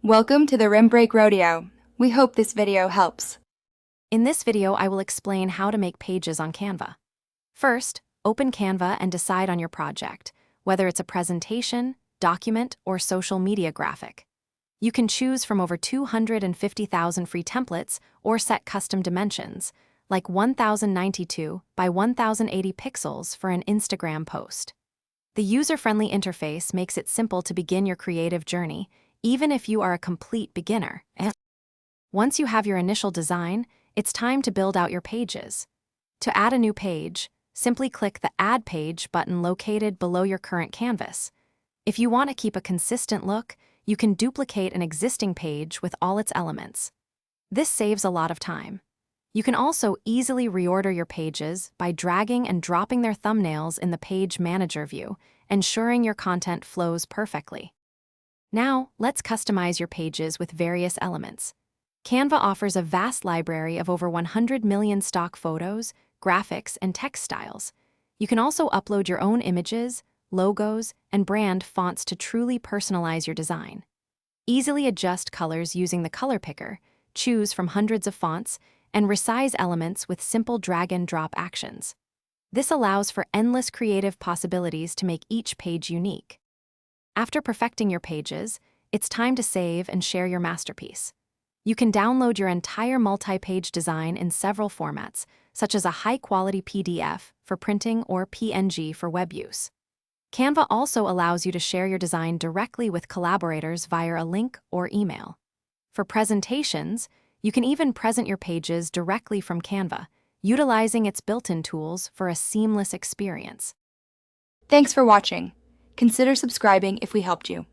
Welcome to the Rim Break Rodeo. We hope this video helps. In this video, I will explain how to make pages on Canva. First, open Canva and decide on your project, whether it's a presentation, document, or social media graphic. You can choose from over 250,000 free templates or set custom dimensions, like 1092 by 1080 pixels for an Instagram post. The user-friendly interface makes it simple to begin your creative journey, even if you are a complete beginner. Once you have your initial design, it's time to build out your pages. To add a new page, simply click the Add Page button located below your current canvas. If you want to keep a consistent look, you can duplicate an existing page with all its elements. This saves a lot of time. You can also easily reorder your pages by dragging and dropping their thumbnails in the Page Manager view, ensuring your content flows perfectly. Now, let's customize your pages with various elements. Canva offers a vast library of over 100 million stock photos, graphics, and text styles. You can also upload your own images, logos, and brand fonts to truly personalize your design. Easily adjust colors using the color picker, choose from hundreds of fonts, and resize elements with simple drag-and-drop actions. This allows for endless creative possibilities to make each page unique. After perfecting your pages, it's time to save and share your masterpiece. You can download your entire multi-page design in several formats, such as a high-quality PDF for printing or PNG for web use. Canva also allows you to share your design directly with collaborators via a link or email. For presentations, you can even present your pages directly from Canva, utilizing its built-in tools for a seamless experience. Thanks for watching. Consider subscribing if we helped you.